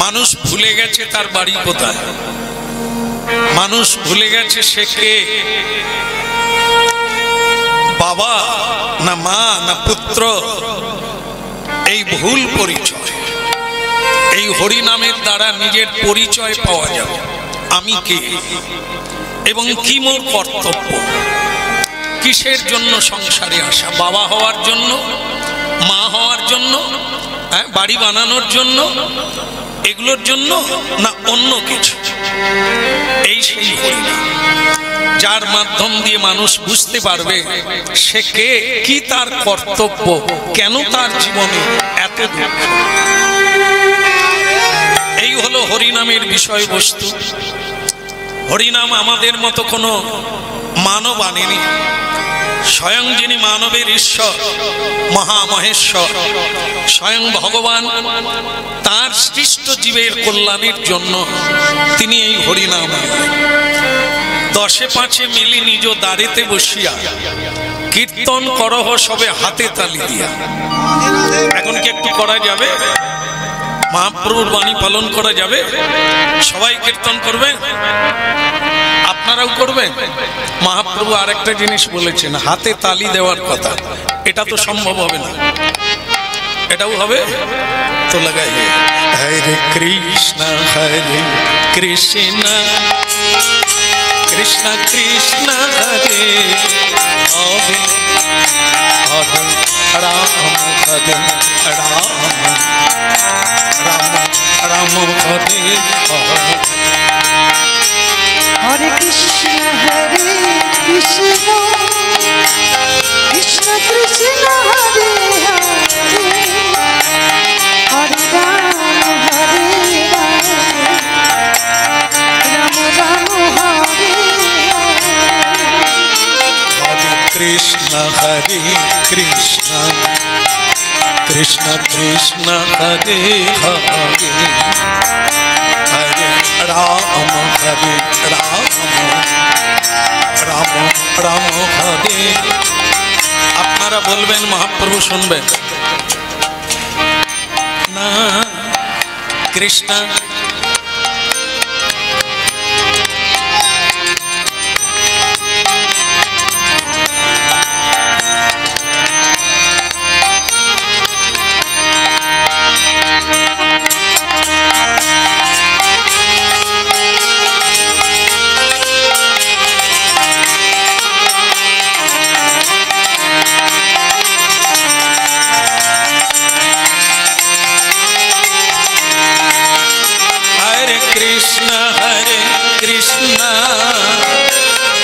মানুষ ভুলে গেছে তার বাড়ি কোথায়, মানুষ ভুলে গেছে সে কে, বাবা না মা না পুত্র। এই ভুল পরিচয়, এই হরি নামের দ্বারা নিজের পরিচয় পাওয়া যাবে। আমি কে এবং কি মোর কর্তব্য, কিসের জন্য সংসারে আসা, বাবা হওয়ার জন্য, মা হওয়ার জন্য, বাড়ি বানানোর জন্য, এগুলোর জন্য না অন্য কিছু। এই সেই হরিনাম যার মাধ্যম দিয়ে মানুষ বুঝতে পারবে সে কে, কি তার কর্তব্য, কেন তার জীবনে এত দুঃখ। এই হলো হরিনামের বিষয়বস্তু। হরিনাম আমাদের মতো কোনো মানব আনেনি। স্বয়ং যিনি মানবের ঈশ্বর, মহামহেশ্বর, স্বয়ং ভগবান, তার সৃষ্ট জীবের কল্যাণের জন্য তিনি এই হরিনাম আনলেন। দশে পাঁচে মিলি নিজ দ্বারেতে বসিয়া কীর্তন করহ সবে হাতে তালি দিয়া। এখন কি একটু করা যাবে? মহাপ্রভুর বাণী পালন করা যাবে? সবাই কীর্তন করবে, আপনারাও করবেন। মহাপ্রভু আরেকটা জিনিস বলেছেন, হাতে তালি দেওয়ার কথা। এটা তো সম্ভব হবে না, এটাও হবে তো লাগাই। হরে কৃষ্ণ কৃষ্ণ কৃষ্ণ কৃষ্ণ হরে হরে হরে রাম হরে রাম রাম রাম হরে হরে। হরে কৃষ্ণ কৃষ্ণ কৃষ্ণ কৃষ্ণ হরে হরে হরে রাম হরে রাম রাম রাম হরে হরে কৃষ্ণ কৃষ্ণ কৃষ্ণ কৃষ্ণ হরে হরে হরে রাম হরে রাম রাম রাম হরে। আপনারা বলবেন, মহাপ্রভু শুনবেন না। কৃষ্ণ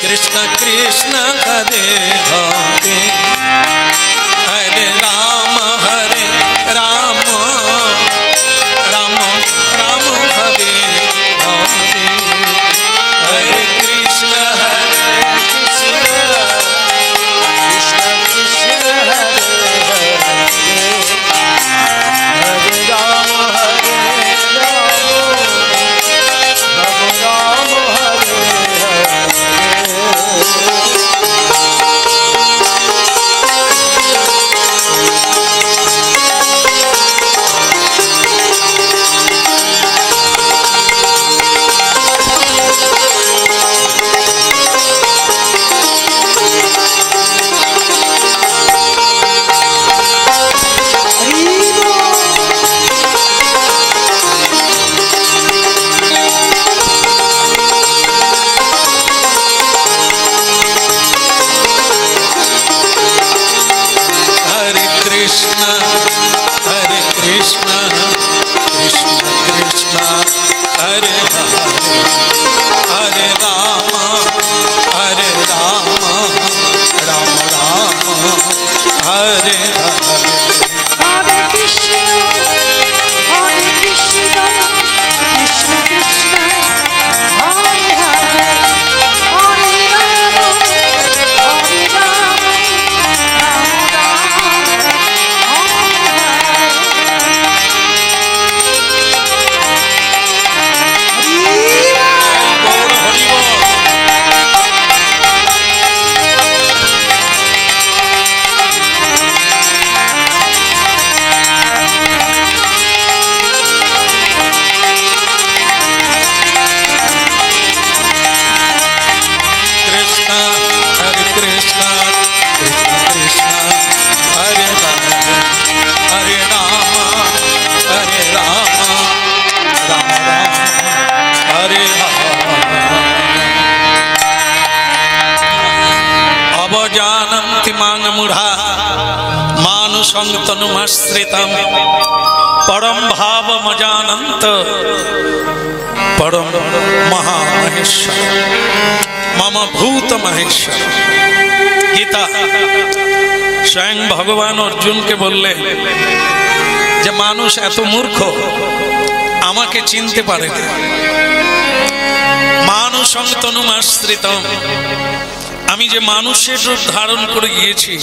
কৃষ্ণ কৃষ্ণ হরে হরে হরে রাম হরে রাম রাম রাম হরে হরে হরে কৃষ্ণ কৃষ্ণ কৃষ্ণ কৃষ্ণ হরে হরে রাম হরে রাম রাম রাম হরে হরে। जानन्ति मां मूढ़ा मानुषं तनुमाश्रितं परम भावमजानन्त परम महामहेश्वर मम भूत महेश्वर। गीता स्वयं भगवान अर्जुन के बोलले যে মানুষ এত মূর্খ আমাকে চিনতে পারে না। মানুষং তনুমাশ্রিতম, আমি যে মানুষের রূপ ধারণ করে গিয়েছি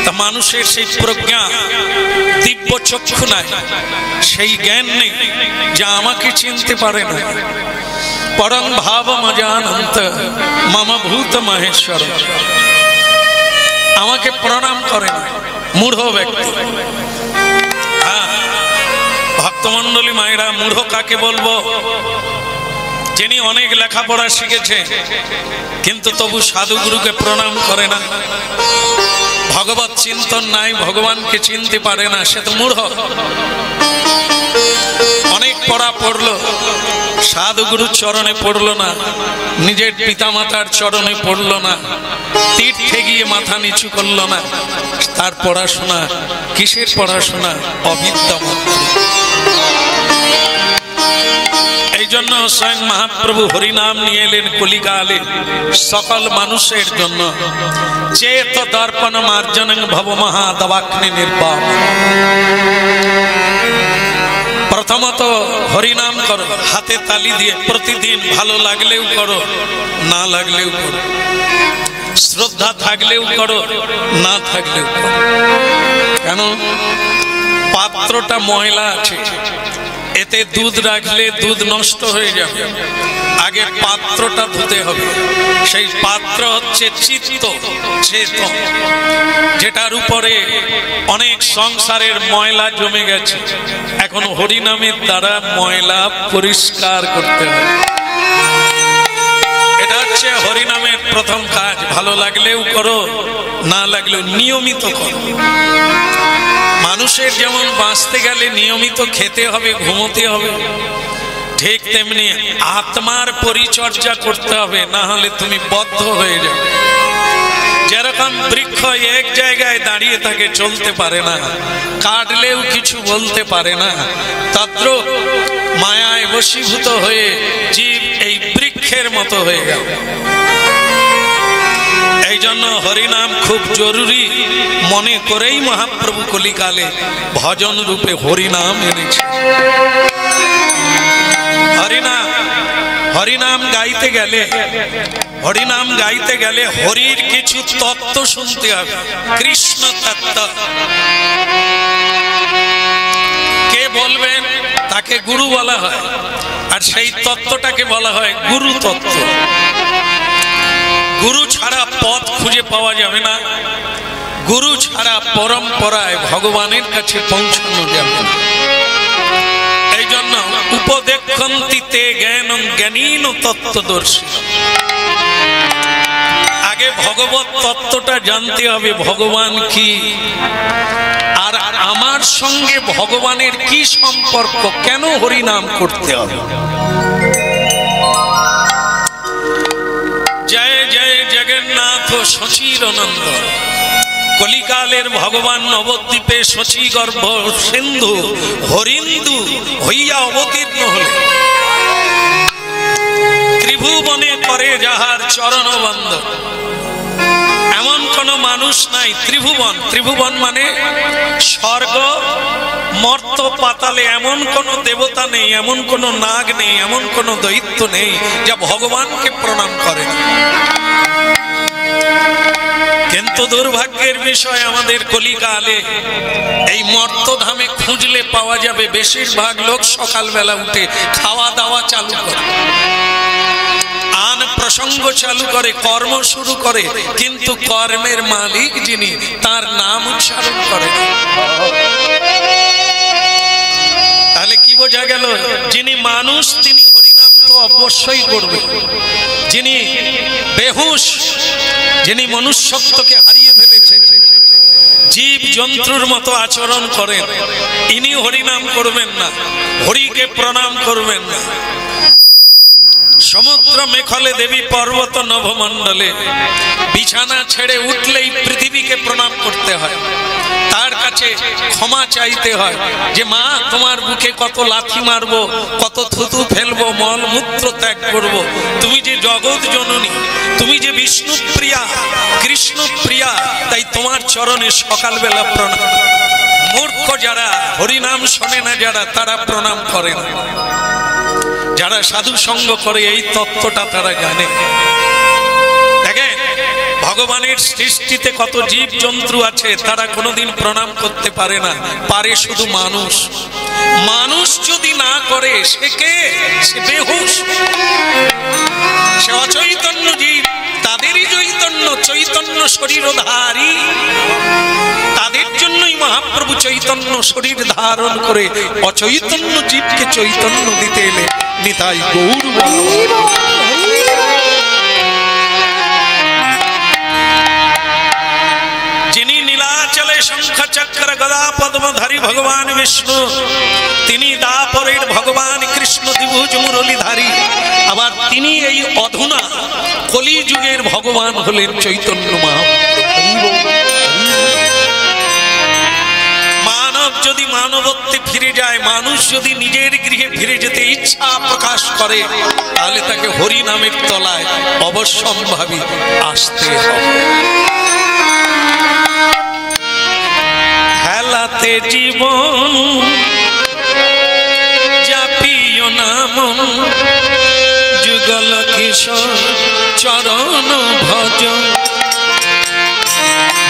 তা মানুষের সেই প্রজ্ঞা দিব্য চক্ষু নাই, সেই জ্ঞান নেই যা আমাকে চিনতে পারে না। পরং ভাবমজানন্ত মম ভূত মহেশ্বর, আমাকে প্রণাম করে না মূঢ় ব্যক্তি। ভক্তমণ্ডলী মায়েরা, মূঢ় কাকে বলবো? যিনি অনেক লেখাপড়া শিখেছে কিন্তু তবু সাধুগুরুকে প্রণাম করে না, ভগবত চিন্তন নাই, ভগবানকে চিনতে পারে না, সে তো মূঢ়। অনেক পড়া পড়লো, সাধুগুরুর চরণে পড়লো না, নিজের পিতামাতার চরণে পড়লো না, তীর্থে গিয়ে মাথা নিচু করলো না, তার পড়াশোনা কিসের পড়াশোনা? অবিদ্যা মাত্র। এই জন্য স্বয়ং মহাপ্রভু হরিনাম নিয়ে এলেন কলিকালে সকল মানুষের জন্য। চেত দর্পণ মার্জনং ভব মহাদবাগ্নি নির্বাপ। প্রথমত হরিনাম করো, হাতে তালি দিয়ে প্রতিদিন, ভালো লাগলেও করো না লাগলেও করো, শ্রদ্ধা থাকলেও করো না থাকলেও করো। কেন? পাত্রটা ময়লা আছে, এতে দুধ রাখলে দুধ নষ্ট হয়ে যাবে, আগে পাত্রটা ধুতে হবে। সেই পাত্র হচ্ছে চিত্ত, চেতন, যেটার উপরে অনেক সংসারের ময়লা জমে গেছে। এখন হরিনামের দ্বারা ময়লা পরিষ্কার করতে হবে। এটা হচ্ছে হরিনামের প্রথম কাজ। ভালো লাগলেও করো না লাগলেও নিয়মিত করো। মানুষের যেমন বাঁচতে গেলে নিয়মিত খেতে হবে, ঘুমোতে হবে, ঠিক তেমনি আত্মার পরিচর্যা করতে হবে, না হলে তুমি বদ্ধ হয়ে যাবে। যেরকম বৃক্ষ এক জায়গায় দাঁড়িয়ে থাকে, চলতে পারে না, কাটলেও কিছু বলতে পারে না, তদ্রূপ মায়ায় বশীভূত হয়ে জীব এই বৃক্ষের মতো হয়ে গেল। এই জন্য হরিনাম খুব জরুরি মনে করেই মহাপ্রভু কলিকালে ভজন রূপে হরিনাম এনেছে। হরিনাম গাইতে গেলে, হরিনাম গাইতে গেলে হরির কিছু তত্ত্ব শুনতে হবে। কৃষ্ণ তত্ত্ব কে বলবেন? তাকে গুরু বলা হয়, আর সেই তত্ত্বটাকে বলা হয় গুরু তত্ত্ব। গুরু ছাড়া পথ খুঁজে পাওয়া যাবে না, গুরু ছাড়া পরম্পরায় ভগবানের কাছে পৌঁছানো যাবে না। এই জন্য উপদেক্ষন্তিতে জ্ঞানং জ্ঞানীন তত্ত্বদর্শী। আগে ভগবত তত্ত্বটা জানতে হবে, ভগবান কি, আর আমার সঙ্গে ভগবানের কি সম্পর্ক, কেন হরিনাম করতে হবে। জয় জয় জগন্নাথ শচীরনন্দ। কলিকালের ভগবান নবদ্বীপে শচী গর্ভ সিন্ধু হরিন্দু হইয়া অবতীর্ণ হলে, ত্রিভুবনে করে যাহার চরণ বন্ধ। এমন কোন মানুষ নাই ত্রিভুবন, ত্রিভুবন মানে স্বর্গ মর্ত পাতালে এমন কোন দেবতা নেই, এমন কোন নাগ নেই, এমন কোন দৈত্য নেই যা ভগবানকে প্রণাম করে। কিন্তু দুর্ভাগ্যের বিষয়, আমাদের কলিকালে এই মর্তধামে খুঁজলে পাওয়া যাবে বেশিরভাগ লোক সকালবেলা উঠে খাওয়া দাওয়া চালু করে, আন প্রসঙ্গ চালু করে, কর্ম শুরু করে, কিন্তু কর্মের মালিক যিনি তার নাম উচ্চারণ করে। তাহলে কি বোঝা গেল? যিনি মানুষ তিনি হরিনাম তো অবশ্যই করবে। যিনি বেহুশ, যিনি মনুষ্যত্বকে হারিয়ে ফেলেছেন, জীব জন্তুর মতো আচরণ করেন, ইনি হরিনাম করবেন না, হরিকে প্রণাম করবেন না। সমুদ্র মেখলে দেবী পর্বত নভমণ্ডলে বিছানা ছেড়ে উঠলেই পৃথিবীকে প্রণাম করতে হয়, তার কাছে ক্ষমা চাইতে হয় যে মা তোমার বুকে কত লাথি মারবো, কত থুতু ফেলবো, মলমূত্র ত্যাগ করব, তুমি যে জগৎ জননী, তুমি যে বিষ্ণুপ্রিয়া কৃষ্ণপ্রিয়া, তাই তোমার চরণে সকালবেলা প্রণাম। মূর্খ যারা হরিনাম শোনে না যারা, তারা প্রণাম করে না। যারা সাধু সঙ্গ করে এই তত্ত্বটা তারা জানে। দেখেন ভগবানের সৃষ্টিতে কত জীব জন্তু আছে, তারা কোনোদিন প্রণাম করতে পারে না, পারে শুধু মানুষ। মানুষ যদি না করে সে কে? সে বেহুশ, সে অচৈতন্য জীব। তাদেরই চৈতন্য, চৈতন্য শরীরধারী, তাদের জন্যই মহাপ্রভু চৈতন্য শরীর ধারণ করে অচৈতন্য জীবকে চৈতন্য দিতে এলে। নিতাই গৌর যিনি নীলাচলে শঙ্খ চক্র গদা পদ্মধারী ভগবান বিষ্ণু, তিনি দাপরের ভগবান কৃষ্ণ দ্বিভুজ মুরলীধারী। আবার তিনি এই অধুনা কলিযুগের ভগবান হলেন চৈতন্য মহাপ্রভু। মানব যদি মানবত্বে ফিরে যায়, মানুষ যদি নিজের গৃহে ফিরে যেতে ইচ্ছা প্রকাশ করে, তাহলে তাকে হরি নামের তলায় অবশ্যম্ভাবী আসতে হবে। হেলাতে জীবন জাপিও নাম, যুগল কিশোর চরণ ভজ।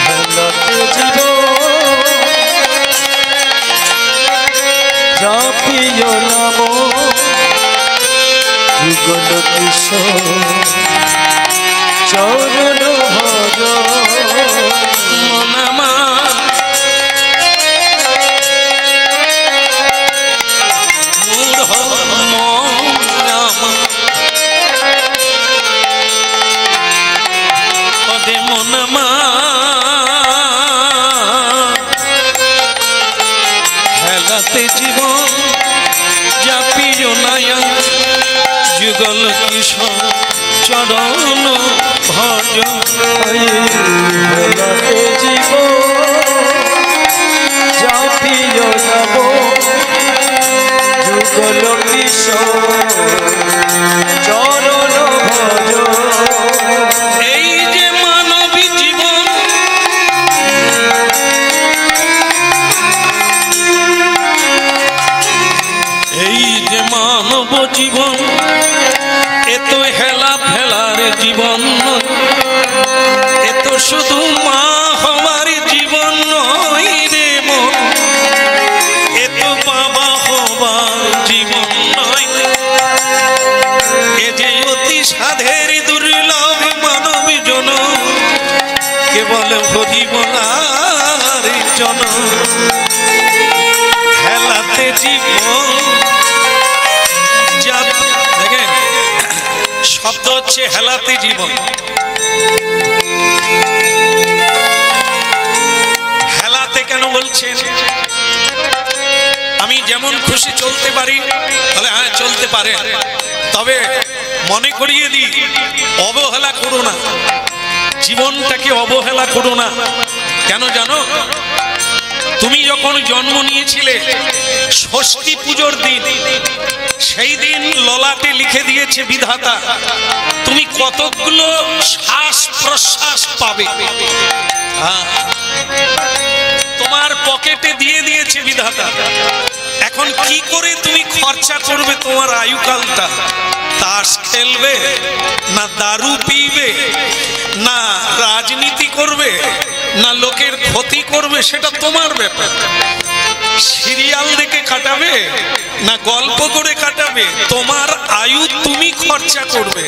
হেলাতে জীবন জাপিও নাম, যুগল কিশোর চরণ ভজ। মনামা হেলাতে জীবন জাপিও নায়া, যুগল কিশোর চরণ ভজ। হেলাতে জীবন জাপিও নাম, যুগল কিশোর চরণ ভজ। এই যে মানবী জীবন, এই যে মানব জীবন, এ তো হেলা ফেলার জীবন, এ তো শুধু মা হওয়ার জীবন নয় রে মন, এ তো বাবা হওয়ার জীবন নয়। এ যে অতি সাধের দুর্লভ মানব জন, কেবল হরি বলার জন। হেলাতে জীবন দেখেন, শব্দ হচ্ছে হেলাতে জীবন। হেলাতে কেন বলছেন? আমি যেমন খুশি চলতে পারি, তাহলে হ্যাঁ চলতে পারে, তবে মনে করিয়ে দিই অবহেলা করো না, জীবনটাকে অবহেলা করো না। কেন জানো? তুমি যখন জন্ম নিয়েছিলে ষষ্ঠী পুজোর দিন, সেই দিন ললাটে লিখে দিয়েছে বিধাতা তুমি কতগুলো শ্বাস প্রশ্বাস পাবে। তোমার পকেটে দিয়ে দিয়েছে বিধাতা। এখন কি করে তুমি খরচা করবে তোমার আয়ুকালটা? তাস খেলবে না দারু পিবে, না রাজনীতি করবে, না লোকের ক্ষতি করবে, সেটা তোমার ব্যাপার। সিরিয়াল দেখে কাটাবে না গল্প করে কাটাবে, তোমার আয়ু তুমি খরচা করবে,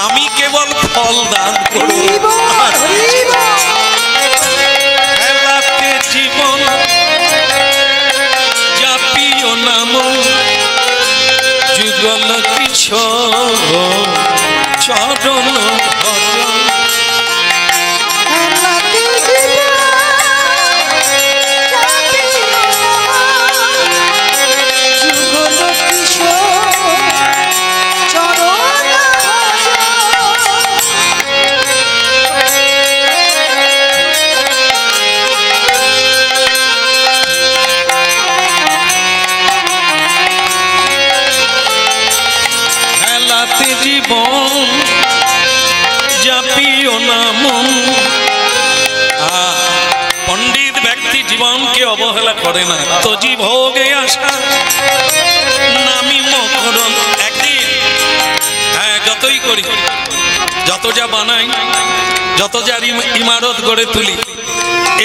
আমি কেবল ফল দান করব। হেলাতে জীবন জাপিও নাম, যুগল কিশোর চরণ ভজ। যুগল কিশোর চরণ না মন। পণ্ডিত ব্যক্তি জীবনকে অবহেলা করে না। তজি ভোগে আসা নামি মকরণ। একদিন যতই করি, যত যা বানাই, যত যার ইমারত গড়ে তুলি,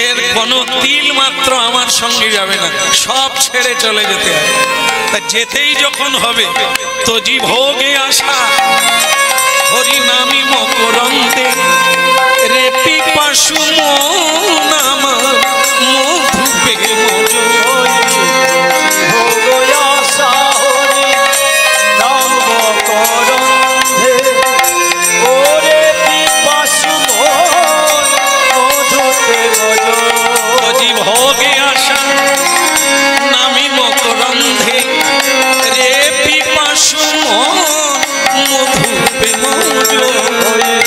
এর কোনো তিল মাত্র আমার সঙ্গে যাবে না, সব ছেড়ে চলে যেতে হবে। তা যেতেই যখন হবে, তজি ভোগে আসা হরি নামি মকরন্দে রে পিপাসু মন আমার মধুপে মজয়। ভোগয়াসা হরি নাম মকরন্দে ওরে পিপাসু মন মধুপে মজয়। তজি ভোগে আসা নামি মকরন্ধে রে পিপাসু মন মধুপে মজয়।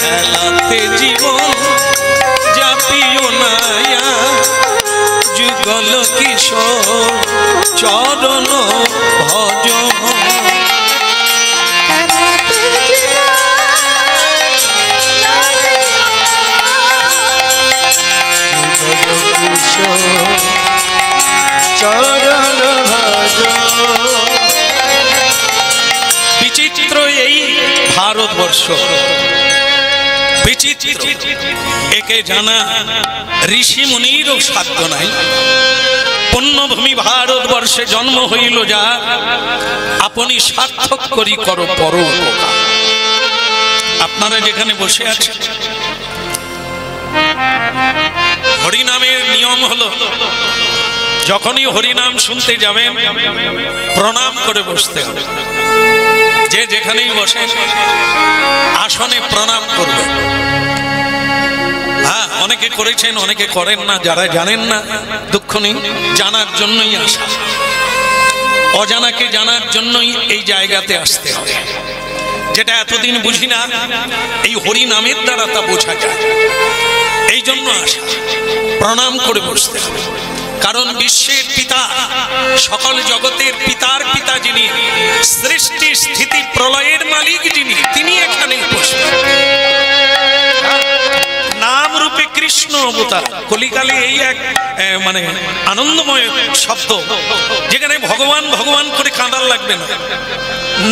খেলাতে জীবন জাপিও নায়া যুগল কিশোর চরণ ভজ। চরণ ভজ। বিচিত্র এই ভারতবর্ষ, বিচিত্র, একে জানা ঋষি মুনিরও সাধ্য নাই। পুণ্যভূমি ভারতবর্ষে জন্ম হইল যা, আপনি সার্থক করি করো পর উপকার। আপনারা যেখানে বসে আছেন, হরিনামের নিয়ম হলো যখনই হরিনাম শুনতে যাবেন প্রণাম করে বসতে হবে। যে যেখানেই বসে আসনে প্রণাম করবে। হ্যাঁ, অনেকে করেছেন, অনেকে করেন না। যারা জানেন না দুঃখ নেই, জানার জন্যই আসা। অজানাকে জানার জন্যই এই জায়গাতে আসতে হবে। যেটা এতদিন বুঝি না, এই হরি নামের দ্বারা তা বোঝা যায়। এই জন্য আসা, প্রণাম করে বসতে হবে। কারণ বিশ্বের পিতা, সকল জগতের পিতার পিতা যিনি, সৃষ্টি স্থিতি প্রলয়ের মালিক যিনি, তিনি এখানে উপস্থিত। নাম রূপে কৃষ্ণ অবতার। কলিকালে এই এক মানে আনন্দময় শব্দ, যেখানে ভগবান ভগবান করে কাঁদার লাগবে না।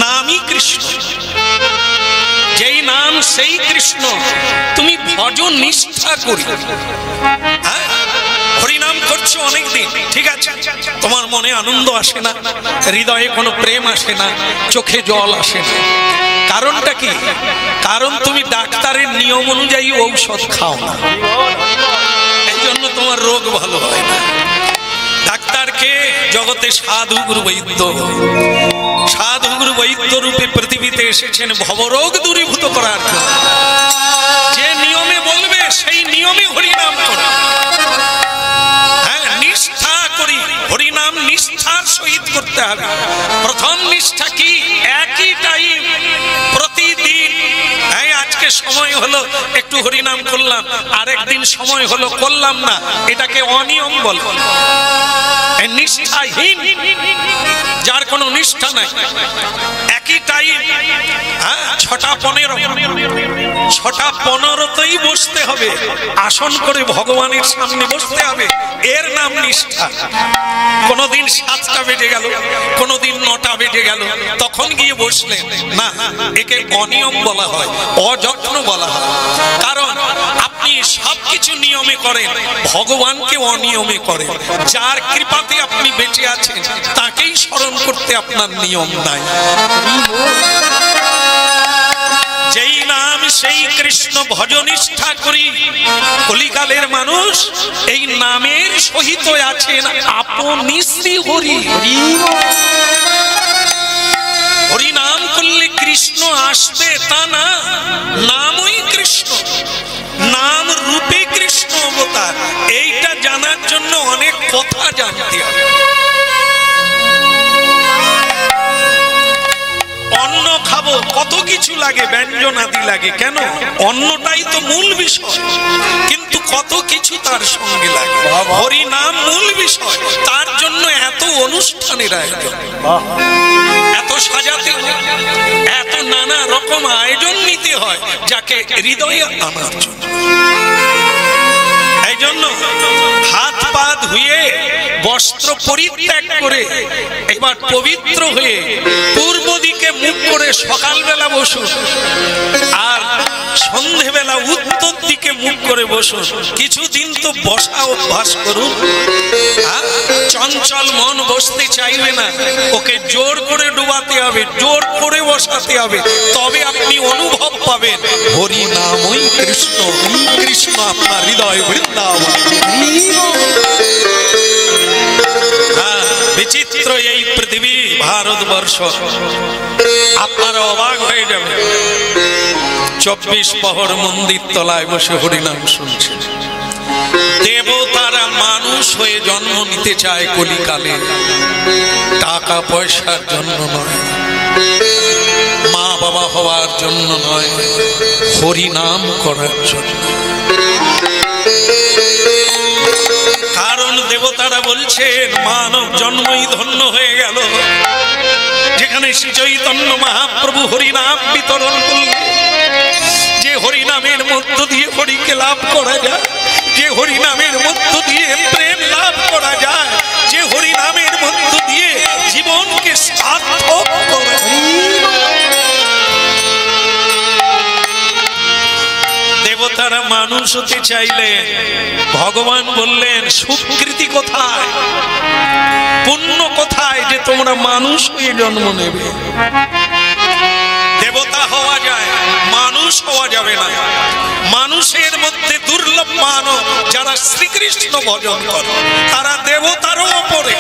নামই কৃষ্ণ। যেই নাম সেই কৃষ্ণ। তুমি ভজন নিষ্ঠা করি, হরিনাম করছো অনেকদিন, ঠিক আছে, তোমার মনে আনন্দ আসে না, হৃদয়ে কোনো প্রেম আসে না, চোখে জল আসে না। কারণটা কি? কারণ তুমি ডাক্তারের নিয়ম অনুযায়ী ঔষধ খাও না, এই জন্য তোমার রোগ ভালো হয় না। ডাক্তারকে জগতে সাধু গুরু বৈদ্য, সাধু গুরু বৈদ্য রূপে পৃথিবীতে এসেছেন ভবরোগ দূরীভূত করার জন্য। যে নিয়মে বলবে সেই নিয়মে হরিনাম করো। হ্যাঁ, নিষ্ঠা করি, হরিনাম নিষ্ঠার সহিত করতে হবে। প্রথম নিষ্ঠা কি? একই টাইম প্রতিদিন। আজকে সময় হলো একটু হরিনাম করলাম, আরেকদিন সময় হলো করলাম না, এটাকে অনিয়ম বল। নিষ্ঠাহীন, যার কোনো নিষ্ঠা নাই। একই টাইম 6:15তেই বসতে হবে, আসন করে ভগবানের সামনে বসতে হবে। এর নাম নিষ্ঠা। কোনদিন 7টা বেজে গেল, কোনদিন 9টা বেজে গেল, তখন গিয়ে বসলেন না, একে অনিয়ম বলা হয়, অযত্ন বলা হয়। কারণ আপনি সবকিছু নিয়মে করেন, ভগবানকে অনিয়মে করেন। যার কৃপাতে আপনি বেঁচে আছেন তাকেই স্মরণ করতে আপনার নিয়ম নাই। যেই নাম সেই কৃষ্ণ ভজনিষ্ঠা করি। কলিকালের মানুষ এই নামের সহিত আছেন আপনি শ্রী হরি। হরি নাম করলে কৃষ্ণ আসবে তা না, নামই কৃষ্ণ, নাম রূপে কৃষ্ণ অবতার। এইটা জানার জন্য অনেক কথা জানতে হবে। অন্ন খাবো, কত কিছু লাগে, ব্যঞ্জন আদি লাগে, কেন? অন্নটাই তো মূল বিষয়, কিন্তু কত কিছু তার সঙ্গে লাগে। হরি নাম মূল বিষয়, তার জন্য এত অনুষ্ঠানের আয়োজন, এত সাজাতে হয়, এত নানা রকম আয়োজন নিতে হয়। যাকে হৃদয়ে আনার জন্য। এই জন্য হাত পা ধুয়ে বস্ত্র পরিত্যাগ করে এবার পবিত্র হয়ে পূর্ব দিকে মুখ করে সকালবেলা বসুন, আর সন্ধেবেলা উত্তর দিকে মুখ করে বসুন। কিছুদিন তো বসা অভ্যাস করুন। চঞ্চল মন বসতে চাইবে না, ওকে জোর করে ডুবাতে হবে, জোর করে বসাতে হবে, তবে আপনি অনুভব পাবেন হরি নামই কৃষ্ণ, কৃষ্ণ আপনার হৃদয় বৃন্দাবন। বিচিত্র এই পৃথিবী ভারতবর্ষ, আপনারা অবাক হয়ে যাবে। 24 প্রহর মন্দির তলায় বসে হরিনাম শুনছে। দেবতারা মানুষ হয়ে জন্ম নিতে চায় কলিকালে, টাকা পয়সার জন্য নয়, মা বাবা হওয়ার জন্য নয়, হরিনাম করার জন্য। কারণ দেবতারা বলছেন মানব জন্মই ধন্য হয়ে গেল, যেখানে শ্রী চৈতন্য মহাপ্রভু হরিনাম বিতরণ করলেন। যে হরিনামের মধ্য দিয়ে হরিকে লাভ করা যায়, যে হরিনামের মধ্য দিয়ে প্রেম লাভ করা যায়, যে হরিনামের মধ্য দিয়ে জীবনকে সার্থক করা যায়। দেবতারা মানুষ হতে চাইলে ভগবান বললেন সুকৃতি কোথায়, পুণ্য কোথায় যে তোমরা মানুষ হয়ে জন্ম নেবে। দেবতা হওয়া যায়, মানুষ হওয়া যাবে না। মানুষের মধ্যে দুর্লভ মানব যারা শ্রীকৃষ্ণ ভজন করে, তারা দেবতারও ওপরে।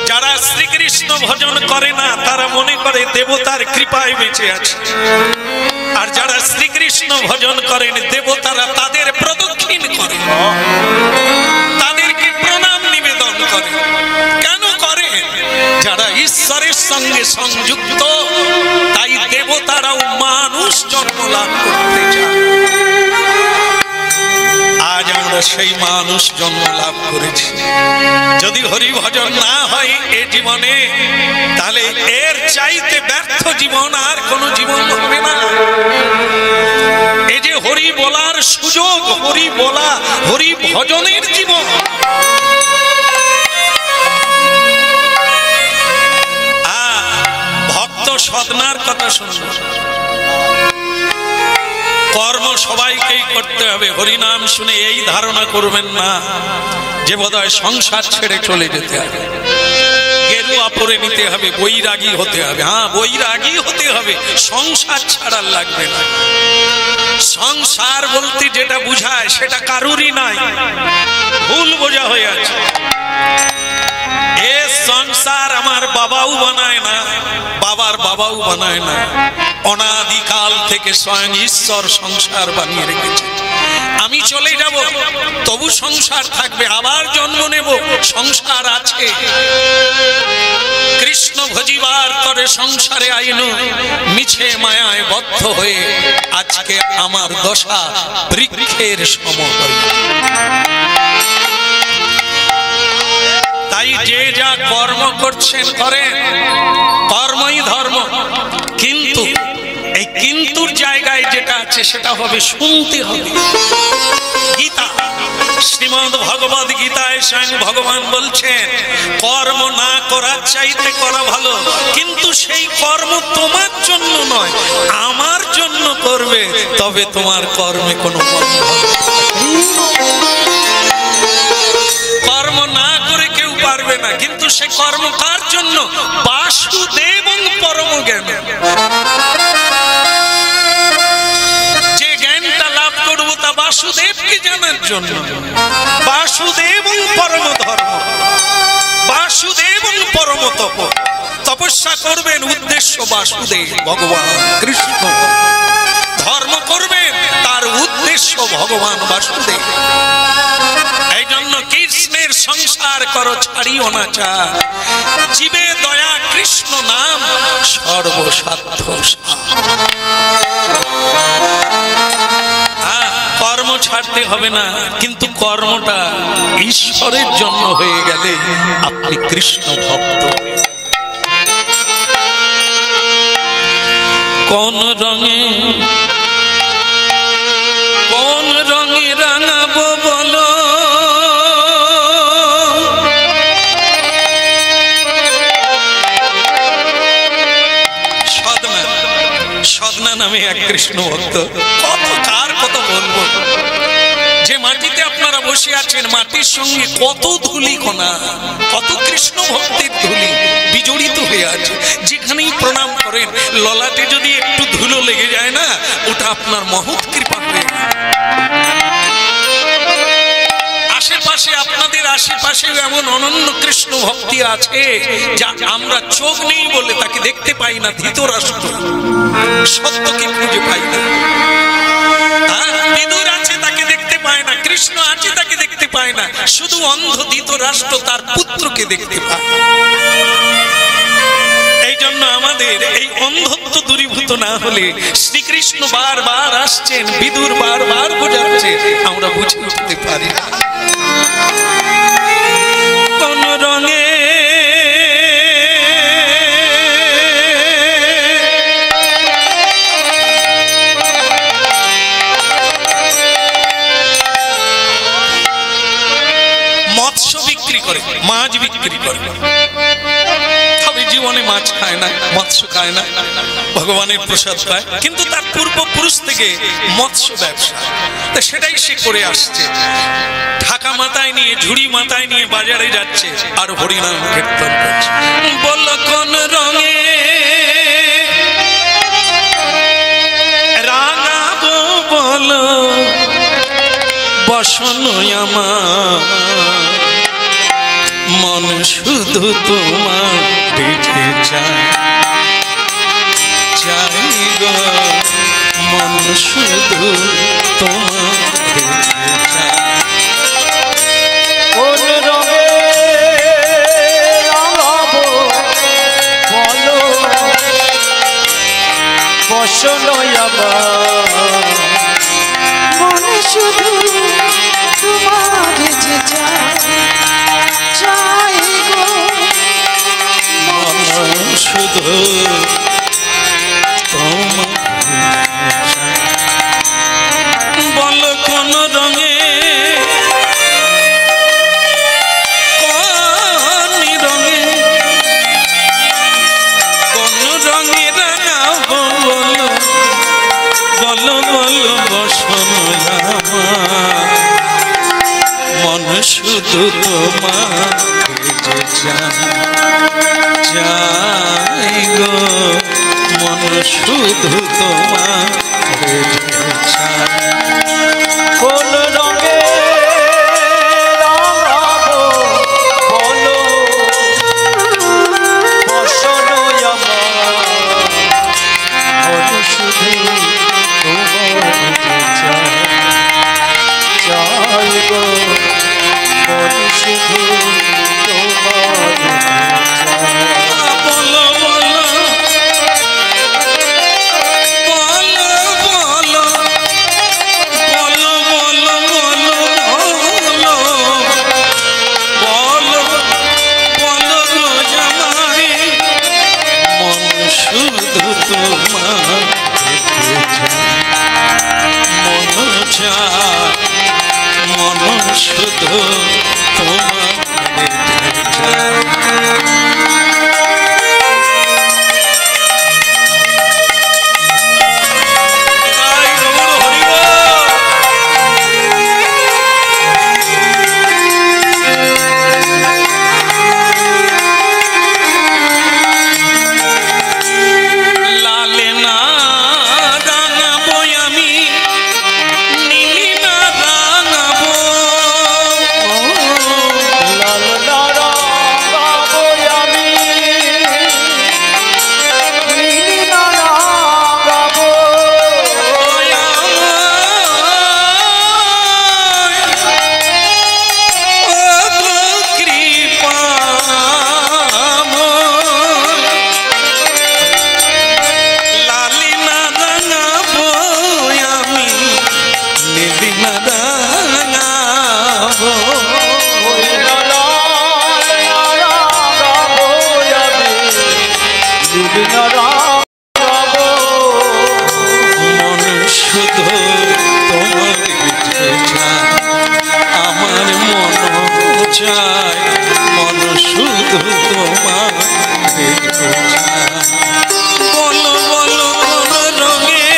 যারা শ্রীকৃষ্ণ ভজন করে না, তারা মনে করে দেবতার কৃপায় বেঁচে আছে। আর যারা শ্রীকৃষ্ণ ভজন করেন, দেবতারা তাদের প্রদক্ষিণ করে, তাদেরকে প্রণাম নিবেদন করে। কেন করে? যারা ঈশ্বরের সঙ্গে সংযুক্ত, তাই দেবতারাও মানুষ জন্ম লাভ করতে চায়। আজ আমরা সেই মানুষ জন্ম লাভ করেছি। যদি হরি ভজন না হয় এ জীবনে, তাহলে এর চাইতে ব্যর্থ জীবন আর কোনো জীবন হবে না। এই যে হরি বলার সুযোগ, হরি বলা, হরি ভজনের জীবন। ভক্ত সাধনার কথা শুনুন। কর্ম সবাইকেই করতে হবে। হরিনাম শুনে এই ধারণা করবেন না যে বোধহয় সংসার ছেড়ে চলে যেতে হবে, গেরুয়া পরে নিতে হবে, বৈরাগী হতে হবে। হ্যাঁ, বৈরাগী হতে হবে, সংসার ছাড়ার লাগবে না। সংসার বলতে যেটা বুঝায় সেটা কারুরই নাই, ভুল বোঝা হয়ে আছে। এ সংসার আমার বাবাও বানায় না, বাবার বাবাও বানায় না। অনাদিকাল থেকে স্বয়ং ঈশ্বর সংসার বানিয়ে রেখেছে। আমি চলে যাব, তবু সংসার থাকবে, আবার জন্ম নেব, সংসার আছে। কৃষ্ণ ভজিবার তরে সংসারে আইনু, মিছে মায়ায় বদ্ধ হয়ে আজকে আমার দশা বৃক্ষের সম। তাই যে যা কর্ম করছেন করেন, কর্মই ধর্ম। কিন্তু এই কিন্তুর জায়গায় যেটা আছে সেটা হবে শুনতে হবে। গীতা, শ্রীমদ্ ভগবদ গীতায় স্বয়ং ভগবান বলছেন কর্ম না করার চাইতে করা ভালো, কিন্তু সেই কর্ম তোমার জন্য নয়, আমার জন্য করবে, তবে তোমার কর্মে কোনো কর্ম হবে। কর্ম না করে কেউ পারবে না, কিন্তু সে কর্ম কার জন্য? বাসুদেব পরম জ্ঞান। যে জ্ঞানটা লাভ করব তা বাসুদেবকে জানার জন্য। বাসুদেব পরম ধর্ম, বাসুদেব পরম তপ। তপস্যা করবেন, উদ্দেশ্য বাসুদেব ভগবান কৃষ্ণ। ধর্ম করবেন, তার উদ্দেশ্য ভগবান বাসুদেব। এই জন্য কৃষ্ণের সংসার করো ছাড়িও না চার, জীবে দয়া কৃষ্ণ নাম সর্বসাধ্য। কর্ম ছাড়তে হবে না, কিন্তু কর্মটা ঈশ্বরের জন্য হয়ে গেলে আপনি কৃষ্ণ ভক্ত। কোন রঙে রাঙাবো বলো, সদনা নামে এক কৃষ্ণ ভক্ত, কত বলবো, যে মাটিতে আপনারা বসে আছেন মাটির সঙ্গে কত ধুলি কণা, কত কৃষ্ণ ভক্তির ধুলি বিজড়িত হয়ে আছে। যেখানেই প্রণাম করেন ললাটে যদি একটু ধুলো লেগে যায় না, ওটা আপনার মহৎ কৃপা হয়ে যায়। আশেপাশে আপনাদের আশেপাশেও এমন অনন্য কৃষ্ণ ভক্তি আছে যা আমরা চোখ নেই বলে তাকে দেখতে পাই না। ধৃতরাষ্ট্র সত্যকে খুঁজে পাই না, বিদুর আছে তাকে দেখতে পায় না, কৃষ্ণ আছে তাকে দেখতে পায় না, শুধু অন্ধ ধৃতরাষ্ট্র তার পুত্রকে দেখতে পায়। এই জন্য আমাদের এই অন্ধত্ব দূরীভূত না হলে শ্রীকৃষ্ণ বারবার আসছেন, বিদুর বারবার বোঝাচ্ছে, আমরা বুঝে উঠতে পারি না। কোন রঙে মৎস্য বিক্রি করে, মাছ বিক্রি করে, তবে জীবনে মাছ খায় না, মৎস্য খায় না, ভগবানের প্রসাদ পায়, কিন্তু তার পূর্বপুরুষ থেকে মৎস্য ব্যবসা, তা সেটাই সে করে আসছে। ঢাকা মাথায় নিয়ে, ঝুড়ি মাথায় নিয়ে বাজারে যাচ্ছে আর হরিনাম কীর্তন করছে। বল কোন রঙে রাঙাবো বলো, বসন আমার মন শুধু তোমার দেখে যায়, চাই গো মন শুধু তোমার দেখে যায়। কোন রঙে রাঙাবো বলো, বসন আমার মনে শুধু তোমার যে চাই গো, মন শুধু তোমার বল কোন রঙে, কোন রঙে রাঙাবো বলো, বলো বলো বসন আমার মন শুধু তোমাকে চাই গো, মন শুধু তোমাকে চাই। কোন রঙে রাঙাবো বলো, বসন আমার মন শুধু তোমার চাই গো, মন শুধু তোমার বলো বলো বলো বলো বলো বলো বলো বলো বলো গো জামাই, মন শুধু তোমার মন চায়, মন শুধু তোমার লালে না রাঙাবো আমি, নীলি না রাঙাবো, লাল নারা গাবো আমি, নীল নারা গাবো, নীল নারা গাবো, চায় মন শুধু তোমার বলো বলো কোন রঙে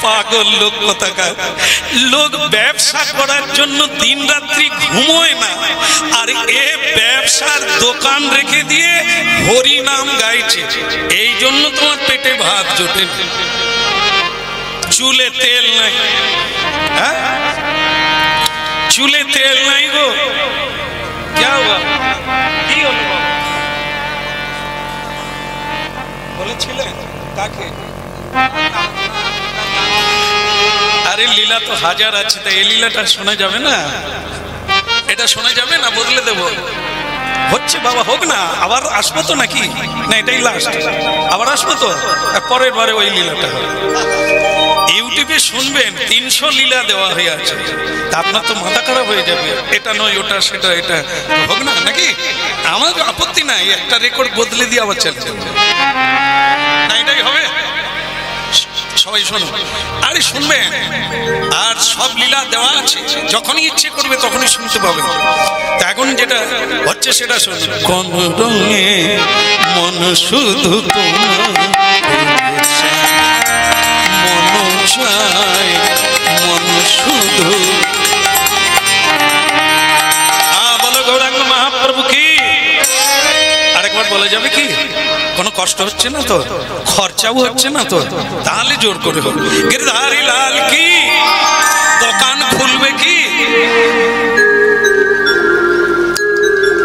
পাগল লোক কোথাকার লোক ব্যবসা করার জন্য দিন রাত্রি ঘুমোয় না, আর এ ব্যবসার দোকান রেখে দিয়ে হরি নাম গাইছে। এই জন্য তোমার পেটে ভাত জোটে, চুলে তেল নাই। হ্যাঁ, চুলে তেল নাই গো। কি হলো বলেছিলেন কাকে? আরে লীলা তো হাজার আছে, তাই এই লীলাটা শোনা যাবে না? এটা শোনা যাবে না? বদলে দেব হচ্ছে বাবা, হোক না, আবার আসবো তো নাকি? না এটাই লাস্ট, আবার আসবো তো, পরের বারে ওই লীলাটা হবে। ইউটিউবে শুনবেন 300 লীলা দেওয়া হয়ে আছে, তা আপনার তো মাথা খারাপ হয়ে যাবে। এটা নয় ওটা, সেটা এটা, হোক না নাকি? আমার আপত্তি নাই, একটা রেকর্ড বদলে দিয়ে আবার চলে যাবে না, এটাই হবে। সবাই শোনো, আরে শুনবেন, আর সব লীলা দেওয়া আছে, যখনই ইচ্ছে করবে তখনই শুনতে পাবে। এখন যেটা হচ্ছে সেটা শুনুন। কোন রঙে মন শুধু তোমার মন চায়, মন শুধু। বলো গৌরাঙ্গ মহাপ্রভু কি? আরেকবার বলা যাবে কি? কোনো কষ্ট হচ্ছে না তো? খরচাও হচ্ছে না তো? তাহলে জোর করে হোক। গিরধারী লাল কি দোকান খুলবে কি?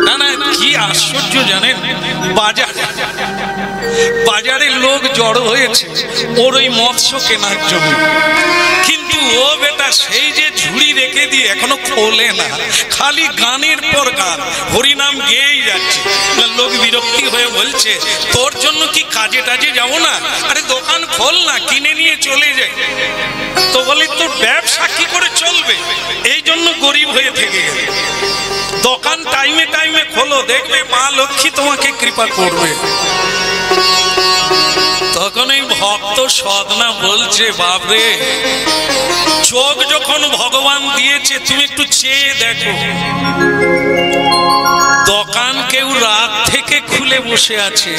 না না, কি আশ্চর্য জানেন, বাজারে লোক জড়ো হয়েছে ওর ওই মৎস্য কেনার জন্য, কিন্তু ও বেটা সেই যে ঝুড়ি রেখে দিয়ে এখনো খোলে না, খালি গানের পর গান হরিনাম গেয়েই যাচ্ছে। লোক বিরক্তি হয়ে বলছে, তোর জন্য কি কাজে টাজে যাবো না? আরে দোকান খোল না, কিনে নিয়ে চলে যায়। তো বলি তোর ব্যবসা কি করে চলবে? এই জন্য গরিব হয়ে থেকে গেছে। দোকান টাইমে টাইমে খোলো, দেখবে মা লক্ষ্মী তোমাকে কৃপা করবে। তখন এই ভক্ত সদনা বলছে, বাপরে, চোখ যখন ভগবান দিয়েছে তুমি একটু চেয়ে দেখো, দোকান কেউ রাত থেকে খুলে বসে আছে,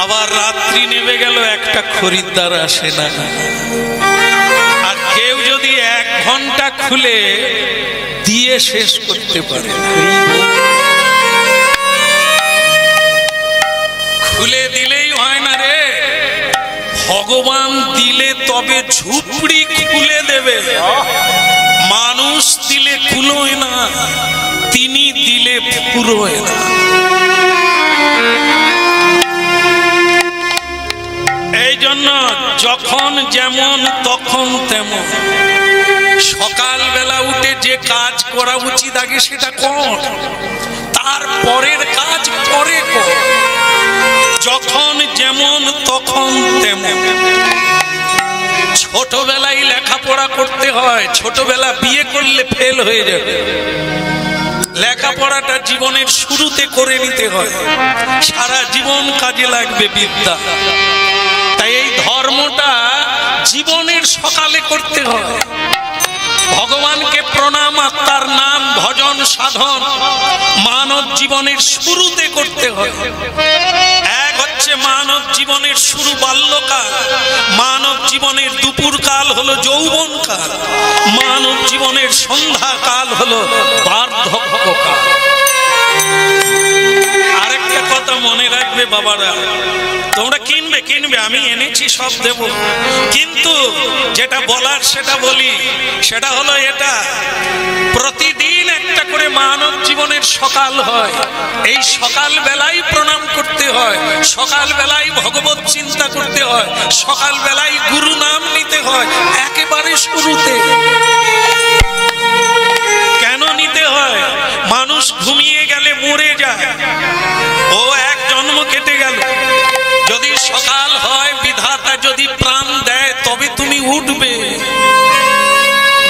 আবার রাত্রি নেমে গেল, একটা খরিদ্দার আসে না। আর কেউ যদি 1 ঘন্টা খুলে দিয়ে শেষ করতে পারে, খুলে দিলেই হয় না রে, ভগবান দিলে তবে ঝুপড়ি খুলে দেবে। মানুষ দিলে কুলোয় না, তিনি দিলে পুরোয় না। এই জন্য যখন যেমন তখন তেমন, সকালবেলা উঠে যে কাজ করা উচিত আগে সেটা কর, তার পরের কাজ পরে কর। যখন যেমন তখন তেমন। ছোটবেলায় লেখাপড়া করতে হয়, ছোটবেলা বিয়ে করলে ফেল হয়ে যাবে। লেখাপড়াটা জীবনের শুরুতে করে নিতে হয়, সারা জীবন কাজে লাগবে বিদ্যা। তাই এই ধর্মটা জীবনের সকালে করতে হয়। ভগবানকে প্রণাম, আত্মার নাম ভজন সাধন মানব জীবনের শুরুতে করতে হয়। এক হচ্ছে যাচ্ছে মানব জীবনের শুরু বাল্যকাল, মানব জীবনের দুপুরকাল হলো যৌবনকাল, মানব জীবনের সন্ধ্যাকাল হলো বার্ধক্যকাল। আরেকটা কথা মনে রাখবে বাবারা, তোমরা কিনবে আমি এনেছি সব দেব, কিন্তু যেটা বলার সেটা বলি, সেটা হলো এটা, প্রতিদিন একটা করে মানব জীবনের সকাল হয়, এই সকাল বেলায় প্রণাম করতে হয়, সকাল বেলায় ভগবত চিন্তা করতে হয়, সকাল বেলায় গুরু নাম নিতে হয় একেবারে শুরুতে। কেন নিতে হয়? মানুষ ঘুমিয়ে গেলে মরে যায়, ও এক জন্ম কেটে গেল, যদি সকাল হয় বিধাতা যদি প্রাণ দেয় তবে তুমি উঠবে,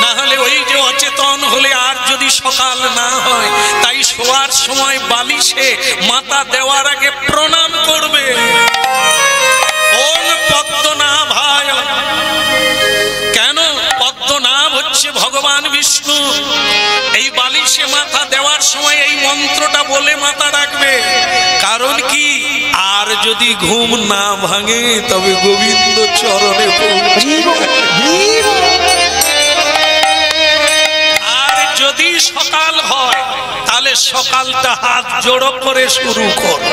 না হলে ওই যে অচেতন হলে আর যদি সকাল না হয়। তাই শোয়ার সময় বালিশে মাথা দেওয়ার আগে প্রণাম করবে, ওম পদ্মনাভায়। কেন? পদ্মনাভ হচ্ছে ভগবান বিষ্ণু। এই বালিশে মাথা দেওয়ার সময় এই মন্ত্রটা বলে মাথা রাখবে, কারণ কি? আর যদি ঘুম না ভাঙে তবে গোবিন্দ চরণে আর যদি সকাল হয় তাহলে সকালটা হাত জোড়ো করে শুরু করো,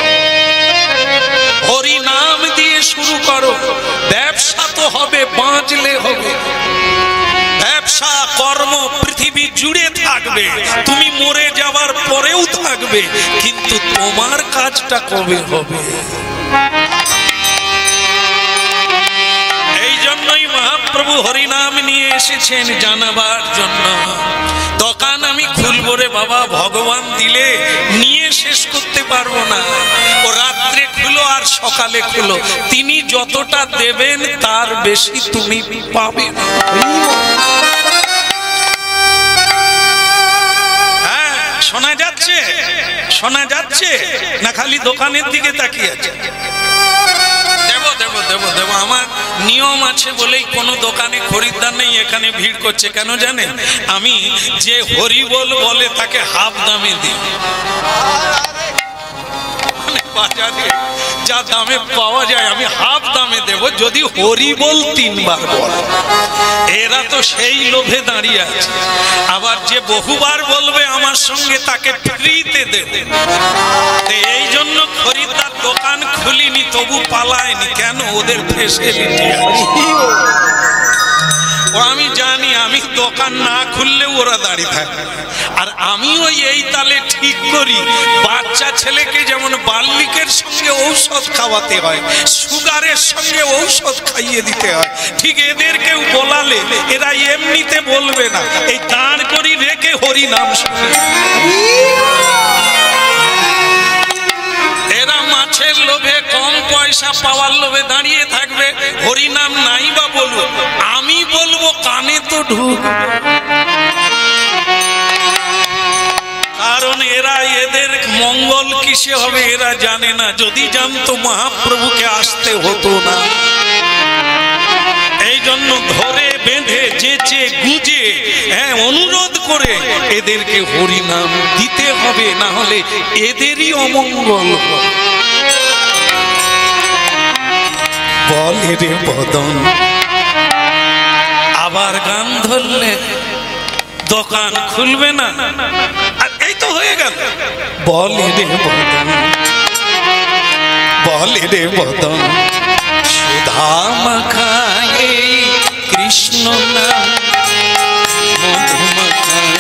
হরি নাম দিয়ে শুরু করো। ব্যবসা তো হবে, বাঁচলে হবে, ব্যবসা কর্ম পৃথিবী জুড়ে থাকবে, তুমি মরে যাবার পরেও থাকবে, কিন্তু তোমার কাজটা কবে হবে? এই জন্যই মহাপ্রভু হরিনাম নিয়ে এসেছেন জানাবার জন্য। দোকান আমি খুলবো রে বাবা, ভগবান দিলে নিয়ে শেষ করতে পারবো না, ও রাত্রে খুলো আর সকালে খুলো, তিনি যতটা দেবেন তার বেশি তুমি পাবে না। হ্যাঁ, শোনা যাচ্ছে? শোনা যাচ্ছে না? খালি দোকানের দিকে তাকিয়ে আছে? দেব, আমার নিয়ম আছে বলেই কোনো দোকানে খরিদ্দার নেই, এখানে ভিড় করছে কেন জানেন? আমি যে হরিবোল বলে তাকে হাফ দামে দিই, বাজারে যা দামে পাওয়া যায় আমি হাফ দামে দেব যদি হরিবোল 3 বার বলে। এরা তো সেই লোভে দাঁড়িয়ে আছে, আবার যে বহুবার বলবে আমার সঙ্গে তাকে ফ্রিতে দেবে। এই জন্য খরিদ্দার দোকান খুলিনি তবু পালায়নি, কেন? ওদের ফেসিলিটি আছে। ও আমি জানি আমি দোকান না খুললেও ওরা দাঁড়িয়ে থাকে, আর আমি ওই এই তালে ঠিক করি, বাচ্চা ছেলেকে যেমন বাল্লিকের সঙ্গে ঔষধ খাওয়াতে হয়, সুগারের সঙ্গে ঔষধ খাইয়ে দিতে হয়, ঠিক এদেরকেও বলালে এরা এমনিতে বলবে না, এই দাঁড় করি রেখে হরি নাম শুনে। এরা মাছের লোভে, কম পয়সা পাওয়ার লোভে দাঁড়িয়ে থাকবে, হরিনাম নাই বা বলবো, আমি বলবো কানে তো ঢুক, কারণ এরা এদের মঙ্গল কিসে হবে এরা জানে না, যদি জানতো মহাপ্রভুকে আসতে হতো না। এই জন্য ধরে বেঁধে যেচে গুজে অনুরোধ করে এদেরকে হরিনাম দিতে হবে, না হলে এদেরই অমঙ্গল হবে। বলে রে বদন, আবার গান ধরলে দোকান খুলবে না, আর এই তো হয়ে গেল। বলে রে বদন, বলে রে বদন, সুধা মাখায় কৃষ্ণ নাম, মধু মাখায়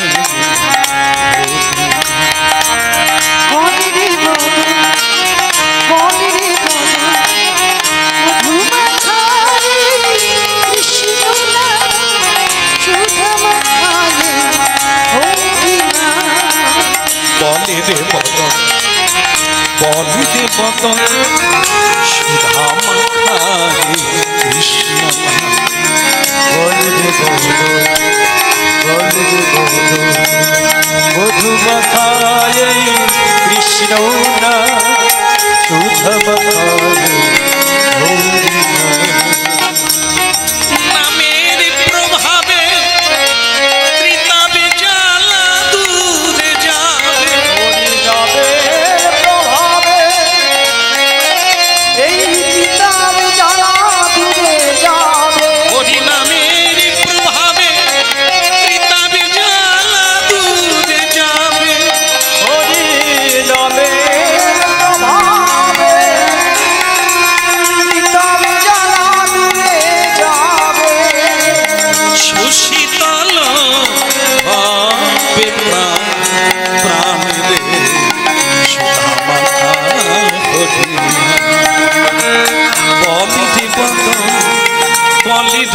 বলে রে বদন, বলে রে বদন, সুধা মাখায় কৃষ্ণ নাম, বলে রে বদন, বলে রে বদন, মধু মাখায় কৃষ্ণ নাম, সুধা মাখায় হরি নাম। নামের প্রভাবে ত্রিতাবে জ্বালা দূরে যাবে, হরি নামের প্রভাবে এই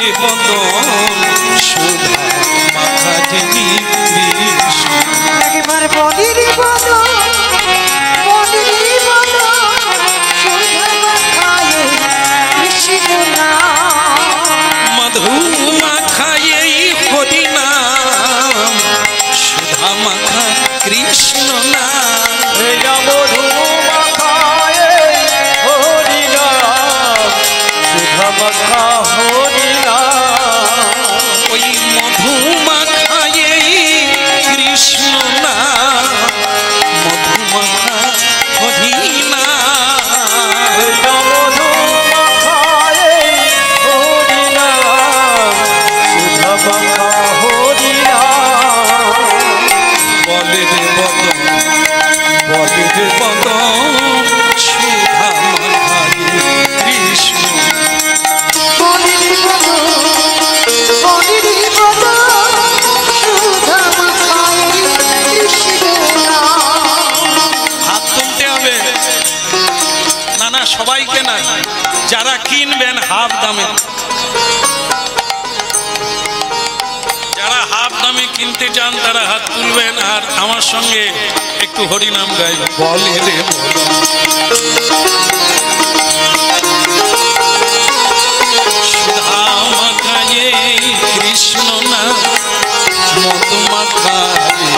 রে বদন সুধা মাখা যেনি কৃষ্ণ। একবার বলির বদন বলির বদন সুধা মাখায়ে কৃষ্ণ নাম। মধু মাখায়ে হরি নাম সুধা মাখা কৃষ্ণ নাম। মধু মাখায় হরি নাম সুধা মাখা হরি নাম। ওই মধু মাখায়ে কৃষ্ণ নাম মধু মাখা হরি নাম। মধু মাখায় হরি নাম সুধা মাখা হরি নাম। বলে রে বদন বলে রে বদন সুধা মাখায়ে কৃষ্ণ। বলির বদন বলির বদন সুধা মাখায়ে কৃষ্ণ নাম। হাত তুলতে হবে না, না সবাইকে না, যারা কিনবেন হাফ দামে, যারা হাফ দামে কিনতে চান তারা হাত তুলবেন আর আমার সঙ্গে একটু হরিনাম গাইবেন। বলে রে বদন সুধা মাখায়ে কৃষ্ণ নাম মধু মাখায়ে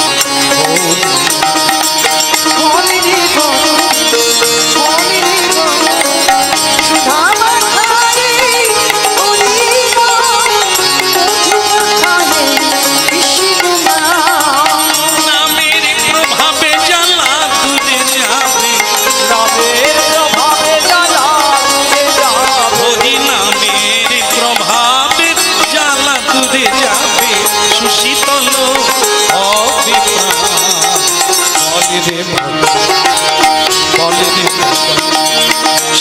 হরি। বলির বদন বলির বদন সুধা মাখায়ে হরি নাম মধু মাখায়ে কৃষ্ণ নাম। নামের প্রভাবে জ্বালা তুলে যাবে নামের প্রভাবে জ্বালা তুলে যাবে। হরি নামের প্রভাবে জ্বালা তুলে যাবে সুশীতল হবে প্রাণ। বলে রে বদন বলে রে বদন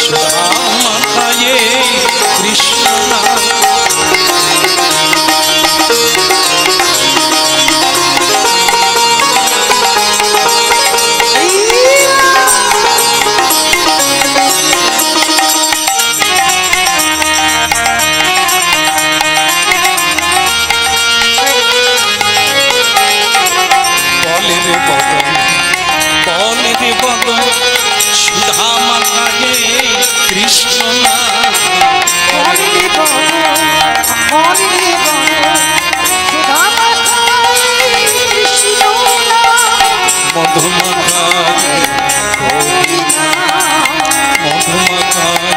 সুধা মাখায়ে কৃষ্ণ নাম। বলে রে বদন বলে রে বদন সুধা মাখায়ে কৃষ্ণ নাম। বলির বদন বলির বদন সুধা মাখায়ে কৃষ্ণ নাম। মধু মাখায়ে হরি মধু মাখায়ে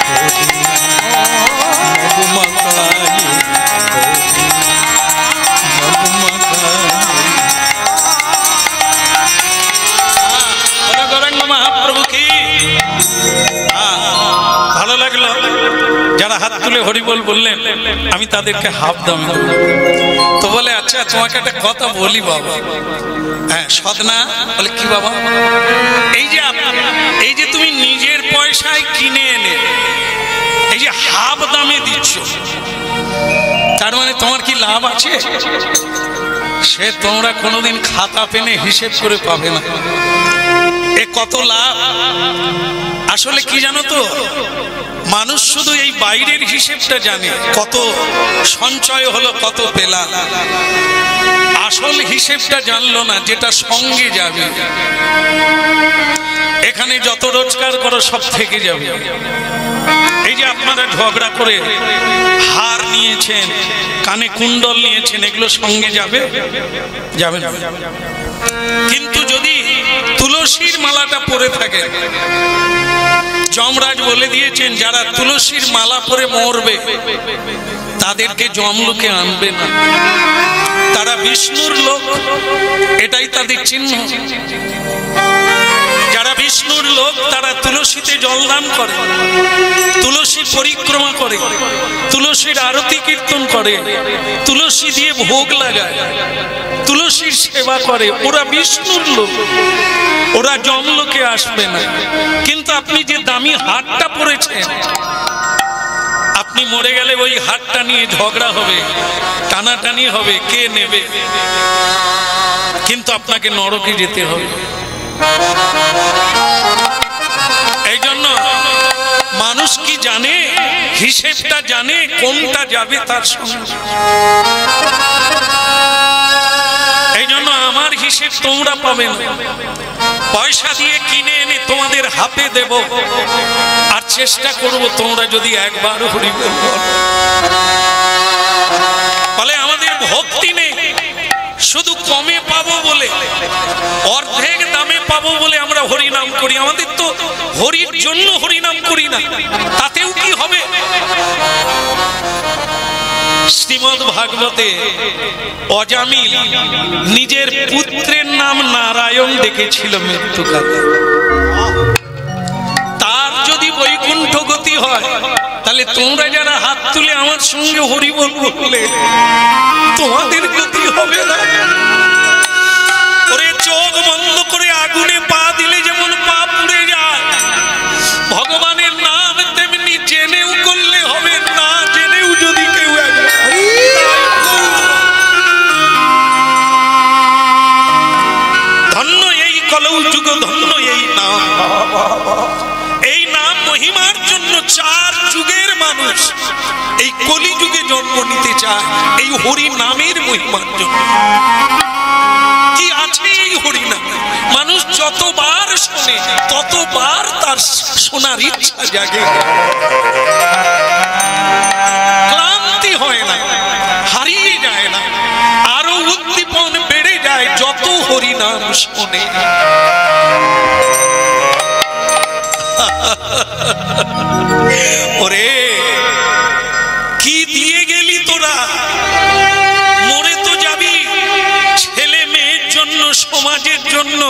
হরি মধু মাখায়ে হরি মধু মাখায়ে। গৌরাঙ্গ মহাপ্রভু কি ভালো লাগলো যারা হাত তুলে হরিবোল বললেন, আমি তাদেরকে হাফ দামে দেব। তো বলে আচ্ছা তোমাকে একটা কথা বলি বাবা। হ্যাঁ সদনা বলে কি বাবা? এই যে তুমি নিজের পয়সায় কিনে এনে এই যে হাফ দামে দিচ্ছ, তার মানে তোমার কি লাভ আছে? সে তোমরা কোনোদিন খাতা পেনে হিসেব করে পাবে না এ কত লাভ। আসলে কি জানো তো, মানুষ শুধু এই বাইরের হিসেবটা জানে, কত সঞ্চয় হলো কত পেলা, আসল হিসেবটা জানলো না যেটা সঙ্গে যাবে। এখানে যত রোজগার করো সব থেকে যাবে। এই যে আপনারা ঝগড়া করে হার নিয়েছেন, কানে কুণ্ডল নিয়েছেন, এগুলো সঙ্গে যাবে যাবে না। কিন্তু যদি তুলসীর মালাটা পরে থাকে, যমরাজ বলে দিয়েছেন যারা তুলসীর মালা পরে মরবে তাদেরকে যমলোকে আনবে না, তারা বিষ্ণুর লোক, এটাই তাদের চিহ্ন। যারা বিষ্ণুর লোক তারা তুলসীতে জলদান করে, তুলসী পরিক্রমা করে, তুলসীর আরতি কীর্তন করে, তুলসী দিয়ে ভোগ লাগায়, তুলসীর সেবা করে। ওরা বিষ্ণুর লোক, ওরা যমলোকে আসবে না। কিন্তু আপনি যে দামি হারটা পরেছেন, আপনি মরে গেলে ওই হারটা নিয়ে ঝগড়া হবে, টানাটানি হবে, কে নেবে, কিন্তু আপনাকে নরকে যেতে হবে। এই জন্য মানুষ কি জানে হিসেবটা জানে কোনটা যাবে তার সঙ্গে। এই জন্য আমার হিসেব তোমরা পাবে না, পয়সা দিয়ে কিনে এনে তোমাদের হাতে দেব, আর চেষ্টা করব তোমরা যদি একবার হরি বল বলে। আমাদের ভক্তি নেই, শুধু কমে পাবো বলে, অর্ধেক দামে পাবো বলে আমরা হরি নাম করি। আমাদের তো হরির জন্য হরি নাম করি না, তাতেও কি হবে? শ্রীমদ্ ভাগবতে অজামিল নিজের পুত্রের নাম নারায়ণ ডেকেছিল মৃত্যুকালে। তার যদি বৈকুণ্ঠ গতি হয়, তাহলে তোমরা যারা হাত তুলে আমার সঙ্গে হরি বলবো বলে তোমাদের গতি হবে না। ওরে চোখ বন্ধ করে আগুনে পা দিলে যেমন পা পুড়ে যায়, ভগবানের নাম তেমনি জেনেও করলে হবে, না জেনেও যদি কেউ ধন্য এই কলৌযুগ, ধন্য এই নাম। এই নাম মহিমার জন্য 4 যুগের মানুষ এই কলিযুগে জন্ম নিতে চায়, এই হরি নামের মহিমার জন্য। কি আছে এই হরি নাম? মানুষ যতবার শোনে ততবার তার শোনার ইচ্ছা জাগে, ক্লান্তি হয় না, হারিয়ে যায় না, আরো উদ্দীপন বেড়ে যায় যত হরি নাম শোনে। ওরে কি দিয়ে গেলি তোরা? মরে তো যাবি, ছেলে মেয়ের জন্য, সমাজের জন্য,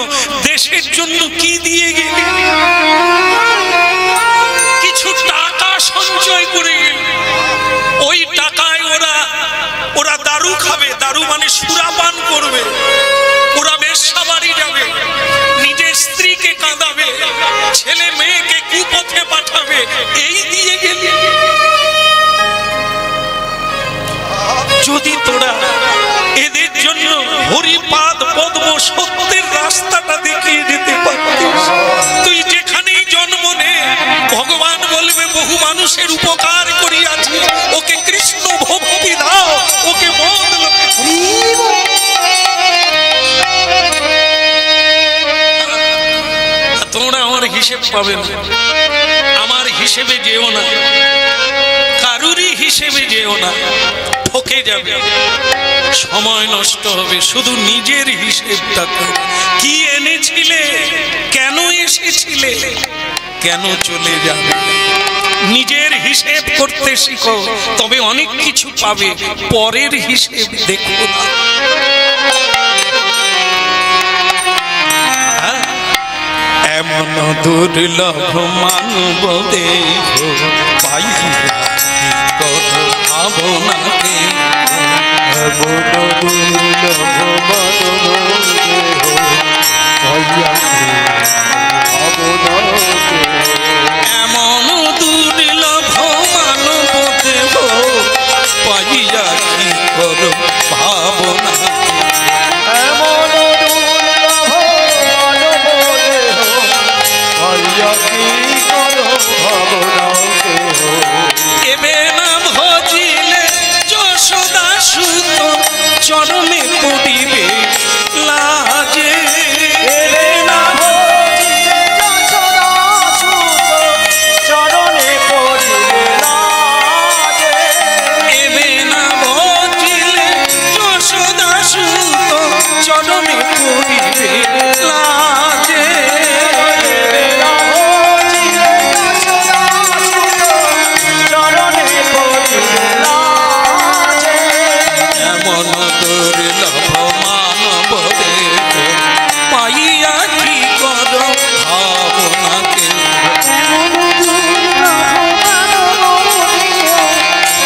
দেশের জন্য কি দিয়ে গেলি? কিছু টাকা সঞ্চয় করে গেলি, ওই টাকায় ওরা দারু খাবে, দারু মানে সুরাপান করবে, ওরা বেশ্যা বাড়ি যাবে, নিজের স্ত্রীকে কাঁদাবে, ছেলে মেয়েকে কুপথে পাঠাবে, এই দিয়ে গেলি। যদি তোরা এদের জন্য হরিপাদ পদ্ম সত্যের রাস্তাটা দেখিয়ে যেতে পারতিস, তুই যেখানেই জন্ম নে, ভগবান বলবে বহু মানুষের উপকার করিয়াছি, ওকে কৃষ্ণ ভক্তি দাও, ওকে মন। তোমরা আমার হিসেব পাবে না, আমার হিসেবে যেও না, কারুরই হিসেবে যেও না, ঠকে যাবে, সময় নষ্ট হবে। শুধু নিজের হিসেবটা করো। কি এনেছিলে, কেন এসেছিলে, কেন চলে যাবে, নিজের হিসেব করতে শিখো, তবে অনেক কিছু পাবে। পরের হিসেব দেখো না। এমন দুর্লভ মানব দেহ পাইয়া ভাবনাকে, এমন দুর্লভ মানব দেহ পাইয়া কি করো ভাবনা, এমন দুর্লভ মানব দেহ পাইয়া কি করো ভাবনা। এবে না ভজিলে যশোদা সুত চরণে পড়িবে লাজে, এবে না ভজিলে যশোদা সুত চরণে পড়িবে লাজে, এবে না ভজিলে যশোদা সুত চরণে পড়িবে লাজে, এবে না ভজিলে যশোদা সুত চরণে পড়িবে লাজে। এমন দুর্লভ মানব দেহ পাইয়া কি করো ভাবনাকে,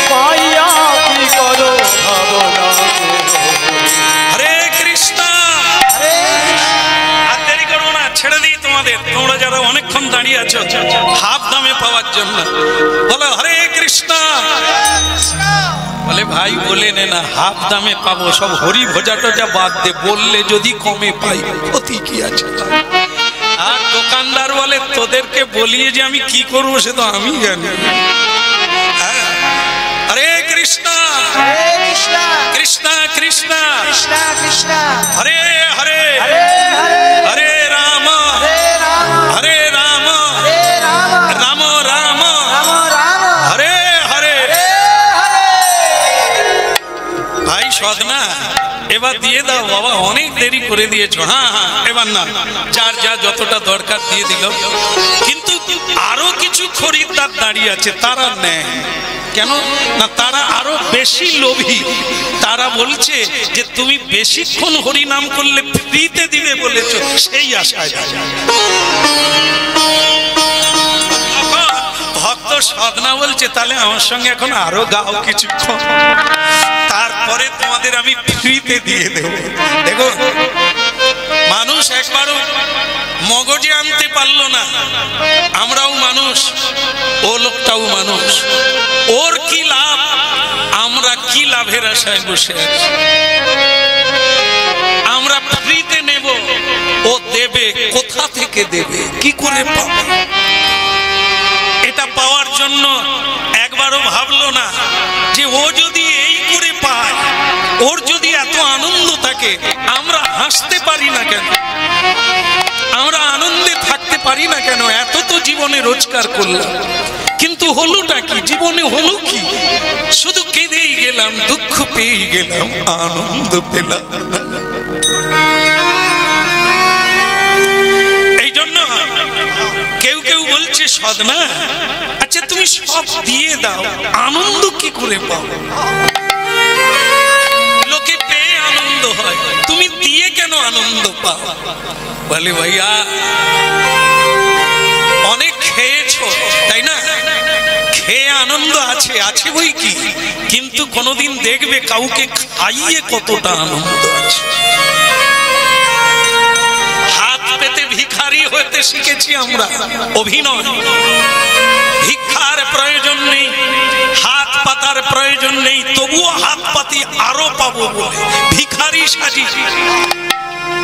পাইয়া কি করো ভাবনা। হরে কৃষ্ণ। আর দেরি করো না, ছেড়ে দিই তোমাদের। তোমরা যারা অনেকক্ষণ দাঁড়িয়ে আছো হাফ দামে পাওয়ার জন্য, বলো হরে কৃষ্ণ। বলে ভাই বলে নে না, হাফ দামে পাবো, সব হরি ভোজাটা যা বাদ দে, বললে যদি কমে পাই ক্ষতি কি আছে। আর দোকানদার বলে তোদেরকে বলিয়ে যে আমি কি করবো সে তো আমি জানি। কৃষ্ণ হরে কৃষ্ণ কৃষ্ণ কৃষ্ণ কৃষ্ণ কৃষ্ণ হরে হরে হরে হরে হরে রাম হরে রাম হরে রাম হরে রাম রাম রাম রাম রাম হরে হরে হরে হরে। ভাই সদনা এবার দিয়ে দাও বাবা, অনেক দেরি করে দিয়েছো। হ্যাঁ হ্যাঁ এবার না, যার যা যতটা দরকার দিয়ে দিল। কিন্তু আরো কিছু খরিদ্দার দাঁড়িয়ে আছে, তারা নেয় কেন না? তারা আরো বেশি লোভী। তারা বলছে যে তুমি বেশিক্ষণ হরিনাম করলে ফ্রিতে দিবে বলেছো, সেই আশায়। ভক্ত সাধনা বলছে তাহলে আমার সঙ্গে এখন আরো গাও কিছুক্ষণ, তারপরে তোমাদের আমি ফ্রিতে দিয়ে দেব। দেখো মানুষ একবারও মগজে আনতে পারলো না, আমরাও মানুষ, ও লোকটাও মানুষ। ওর কি লাভ, আমরা কি লাভের আশায় বসে আছি? আমরা ফ্রিতে নেব, ও দেবে, কোথা থেকে দেবে, কি করে পাবো? এটা পাওয়ার জন্য একবারও ভাবলো না যে ও যদি এই করে পায়, ওর যদি এত আনন্দ থাকে, আমরা হাসতে পারি না কেন? আমরা আনন্দে থাকতে পারি না কেন? এত তো জীবনে রোজগার করলাম, কিন্তু হলোটা কি? জীবনে হলো কি? শুধু কেঁদেই গেলাম, দুঃখ পেয়ে গেলাম, আনন্দ পেলাম। এই জন্য কেউ কেউ বলছে সদনা, আচ্ছা তুমি সব দিয়ে দাও, আনন্দ কি করে পাও? লোকে পেয়ে আনন্দ হয়, তুমি দিয়ে কেন আনন্দ পাও? বলে ভাইয়া অনেক খেয়েছো তাই না, খেয়ে আনন্দ আছে, আছে বই কি, কিন্তু কোনোদিন দেখবে কাউকে খাইয়ে কতটা আনন্দ আছে। হাত পেতে ভিখারি হতে শিখেছি আমরা, অভিনয়। ভিক্ষার প্রয়োজন নেই, হাত পাতার প্রয়োজন নেই, তবুও হাত পাতি আরো পাবো বলে ভিখারি সাজি।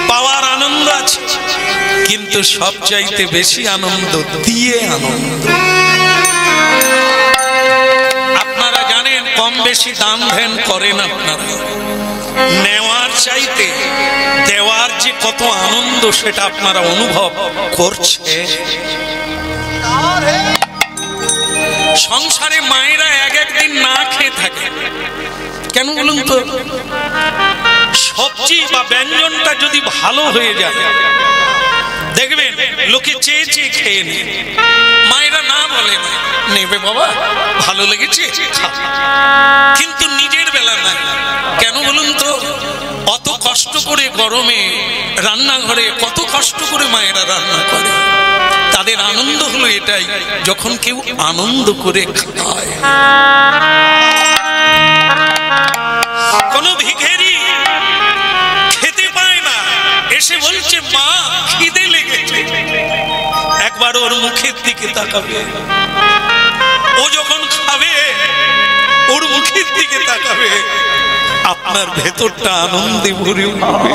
পাওয়ার আনন্দ আছে, কিন্তু সবচাইতে বেশি আনন্দ দিয়ে আনন্দ। আপনারা জানেন কম বেশি দান ধ্যান করেন আপনারা, নেওয়ার চাইতে দেওয়ার যে কত আনন্দ সেটা আপনারা অনুভব করছে। সংসারে মায়েরা এক একদিন না খেয়ে থাকে কেন বলুন তো? সবজি বা ব্যঞ্জনটা যদি ভালো হয়ে যায়, দেখবেন লোকে চেয়ে চেয়ে খেয়ে নেয়। মায়েরা না বলে না, নেবে বাবা, ভালো লেগেছে, কিন্তু নিজের বেলা নাই। কেন বলুন তো? অত কষ্ট করে গরমে রান্নাঘরে কত কষ্ট করে মায়েরা রান্না করে, তাদের আনন্দ হলো এটাই, যখন কেউ আনন্দ করে খায়। কোন ভিখারি খেতে পায় না, এসে বলছে মা খিদে লেগেছে, একবার ওর মুখের দিকে তাকাবে। ও যখন খাবে ওর মুখের দিকে তাকাবে, আপনার ভেতরটা আনন্দে ভরে উঠবে।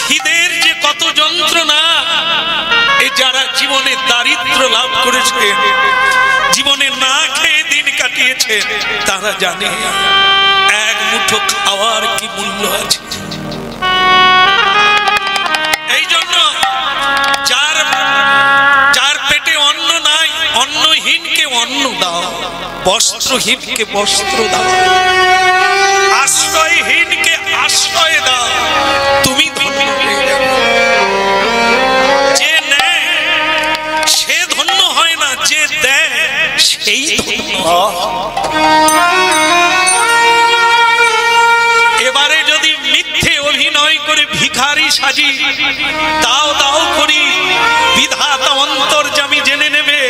খিদের যে কত যন্ত্রণা, এ যারা জীবনে দারিদ্র লাভ করেছে, জীবনে না খেয়ে দিন কাটিয়েছে, তারা জানে এক মুঠো খাওয়ার কি মূল্য আছে। এই জন্য যার পেটে অন্ন নাই, অন্নহীনকে অন্ন দাও, বস্ত্রহীনকে বস্ত্র দাও, আশ্রয়হীনকে আশ্রয় দাও, তুমি ধন্য হয়ে যাবে। যে নেয় সে ধন্য হয় না, যে দেয় সেই ধন্য। এবারে যদি মিথ্যে অভিনয় করে ভিখারি সাজি দাও দাও করি, বিধাতা অন্তর্যামী জেনে নেবে,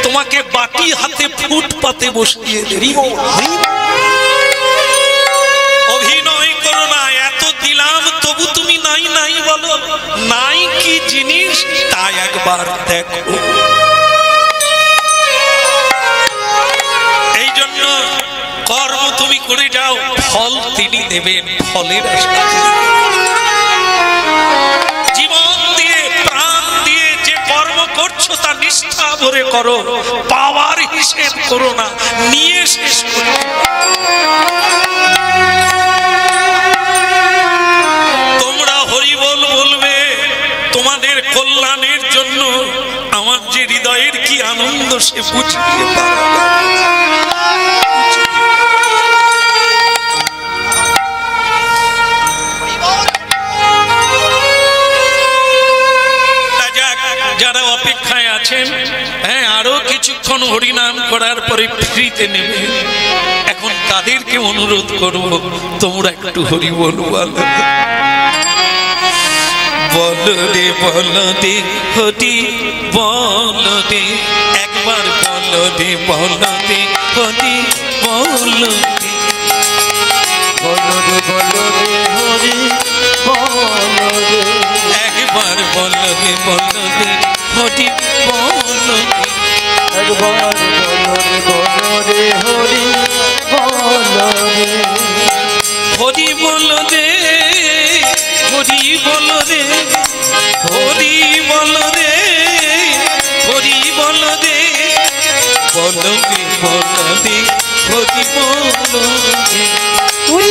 তোমাকে বাটি হাতে ফুটপাতে বসিয়ে দেবে। অভিনয় করো না, এত দিলাম তবু তুমি নাই নাই বলো, নাই কি জিনিস তা একবার দেখো। এই জন্য কর্ম তুমি করে যাও, ফল তিনি দেবেন, ফলের আশা। জীবন দিয়ে প্রাণ দিয়ে যে কর্ম করছো শ্রদ্ধা নিষ্ঠা ভরে করো, পাওয়ার হিসেব করো না, নিয়ে শেষ করো। তোমরা হরিবল বলবে, তোমাদের কল্যাণের জন্য আমার যে হৃদয়ের কি আনন্দ সে বুঝতে পারবে। যারা অপেক্ষায় আছেন, হ্যাঁ আরো কিছুক্ষণ হরিনাম করার পরে ফ্রিতে নেবে, এখন তাদেরকে অনুরোধ করব তোমরা একটু হরি বল বলো, বলো রে বলো দে হরি বলো দে, একবার বলো রে বলো দে হরি বলো দে, বলো রে বলো রে হরি বলো রে, একবার বলো রে বলো দে হরি বলো দে, একবার বলো রে বলো রে হরি বলো রে, হরি বলো দে হরি বলো দে, হরি বলো দে হরি বলো দে, বলো দে বলো দে হরি বলো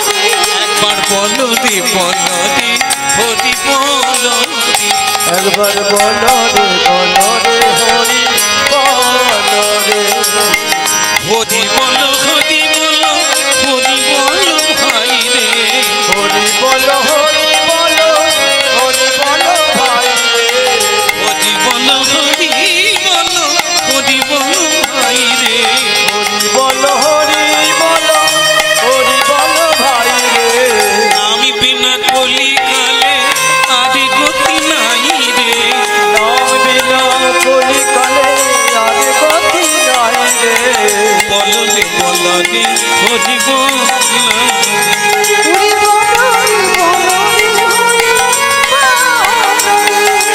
দে, একবার বলো দে বলো দে হরি বলো দে, একবার বলো রে বলো রে হরি বলো রে, হরি বলো হরি বলো হরি বলো ভাই রে, হরি বলো হরি বলো হরি বলো ভাই রে, হরি বলো হরি বলো হরি বলো ভাই রে, হরি বলো হরি বলো হরি বলো ভাই রে, আমি বিনা কলিকালে আদি গতি নাই রে, নাম বিনা কলিকালে আর গতি নাই রে, বলো দে বলো দে হরি বলো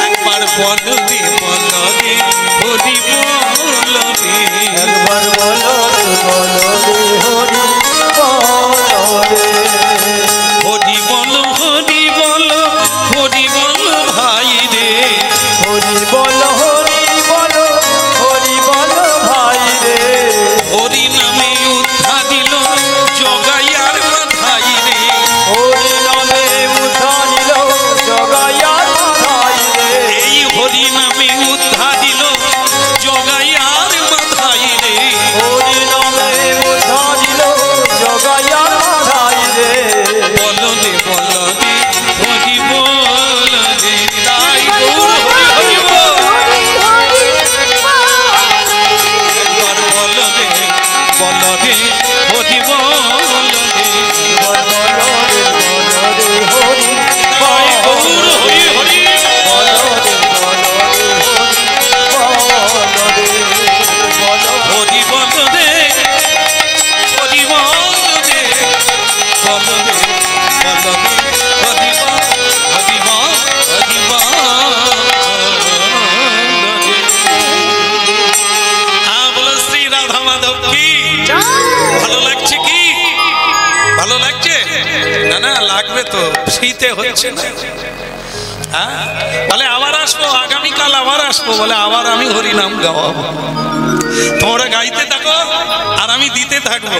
একবার বলো দে বলো দে হরি বলো দে, একবার বলো রে বলো রে হরি বলো রে, হরি বলো হরি বলো হরি বলো ভাই রে, হরি বলো হরি বলো হরি বলো ভাই রে, হরি নামে উদ্ধা দিল জগাইয়ার মাথায় রে, হরি নামে উঠানিল জগাইয়ার ভাই রে, এই হরি নামে উদ্ধা দিল জগাইয়ার মাথায় রে, হরি নামে উঠানিল জগাইয়ার ভাই রে, বলো দে হরি বলো দে, তাই গৌর হরি হরি বল, একবার বলো দে হরি বলো দে, একবার বলো রে বলো রে হরি তাই গৌর হরি হরি বলো রে বলো রে হরি বলো রে বলো হরি বলো দে হরি বলো দে, বলো দে বলো দে হরি বল হরি বল হরি বল দে। হ্যাঁ বলো শ্রী রাধা মাধব কি, ভালো লাগছে কি, ভালো লাগছে না? না লাগবে তো, ফ্রিতে হচ্ছে না। হ্যাঁ বলে আবার আসবো, আগামীকাল আবার আসবো, বলে আবার আমি হরিনাম গাওয়াবো, তোমরা গাইতে থাকো আর আমি দিতে থাকবো।